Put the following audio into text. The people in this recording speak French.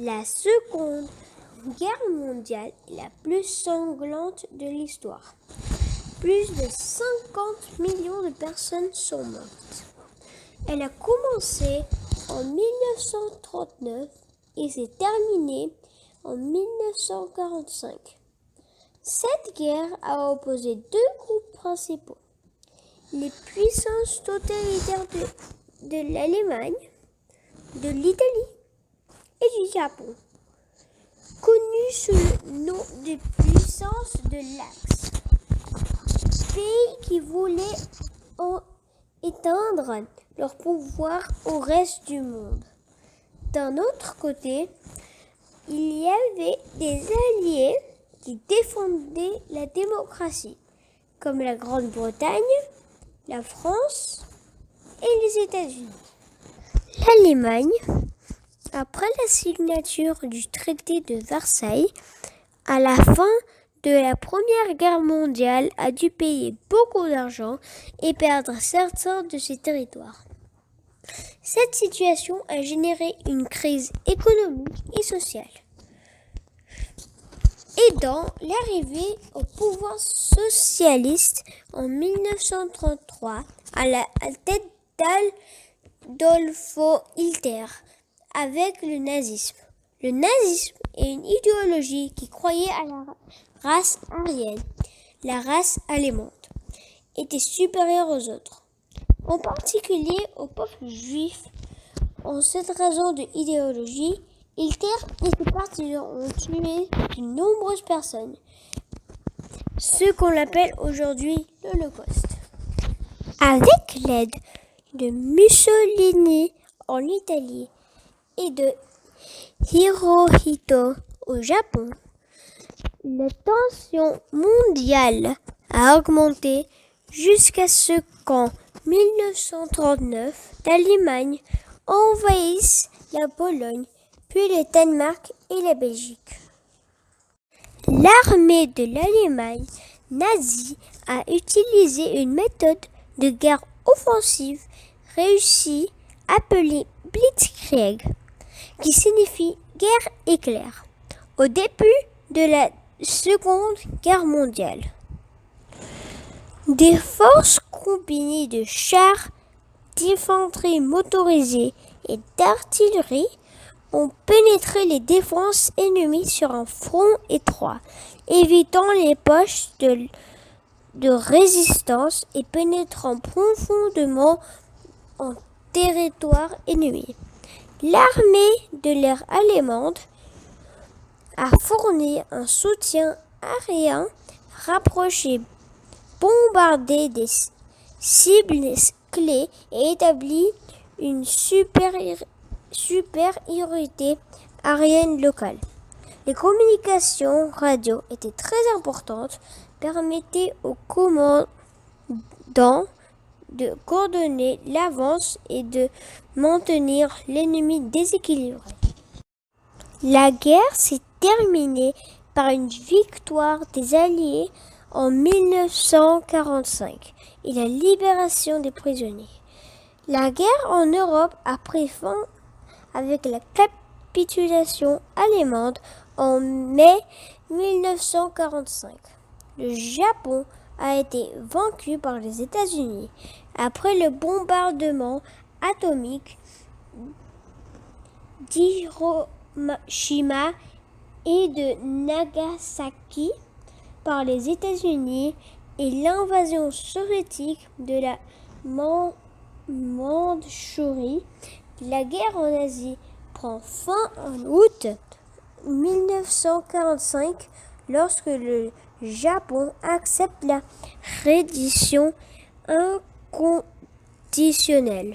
La Seconde Guerre mondiale est la plus sanglante de l'histoire. Plus de 50 millions de personnes sont mortes. Elle a commencé en 1939 et s'est terminée en 1945. Cette guerre a opposé deux groupes principaux. Les puissances totalitaires de l'Allemagne, de l'Italie et du Japon, connues sous le nom de puissance de l'Axe, pays qui voulaient éteindre leur pouvoir au reste du monde. D'un autre côté, il y avait des alliés qui défendaient la démocratie, comme la Grande-Bretagne, la France et les États-Unis. L'Allemagne, après la signature du traité de Versailles, à la fin de la Première Guerre mondiale, a dû payer beaucoup d'argent et perdre certains de ses territoires. Cette situation a généré une crise économique et sociale, aidant l'arrivée au pouvoir socialiste en 1933 à la tête d'Adolf Hitler avec le nazisme. Le nazisme est une idéologie qui croyait à la race aryenne. La race allemande était supérieure aux autres, en particulier au peuple juif. En cette raison de idéologie, Hitler et ses partisans ont tué de nombreuses personnes, ce qu'on appelle aujourd'hui l'Holocauste. Avec l'aide de Mussolini en Italie et de Hirohito au Japon, la tension mondiale a augmenté jusqu'à ce qu'en 1939, l'Allemagne envahisse la Pologne, puis le Danemark et la Belgique. L'armée de l'Allemagne nazie a utilisé une méthode de guerre offensive réussie appelée Blitzkrieg, qui signifie guerre éclair, au début de la Seconde Guerre mondiale. Des forces combinées de chars, d'infanterie motorisée et d'artillerie ont pénétré les défenses ennemies sur un front étroit, évitant les poches de résistance et pénétrant profondément en territoire ennemi. L'armée de l'air allemande a fourni un soutien aérien rapproché, bombardé des cibles clés et établi une supériorité aérienne locale. Les communications radio étaient très importantes, permettaient aux commandants de coordonner l'avance et de maintenir l'ennemi déséquilibré. La guerre s'est terminée par une victoire des Alliés en 1945 et la libération des prisonniers. La guerre en Europe a pris fin avec la capitulation allemande en mai 1945. Le Japon a été vaincu par les États-Unis après le bombardement atomique d'Hiroshima et de Nagasaki par les États-Unis et l'invasion soviétique de la Mandchourie. La guerre en Asie prend fin en août 1945 lorsque le Japon accepte la reddition inconditionnelle.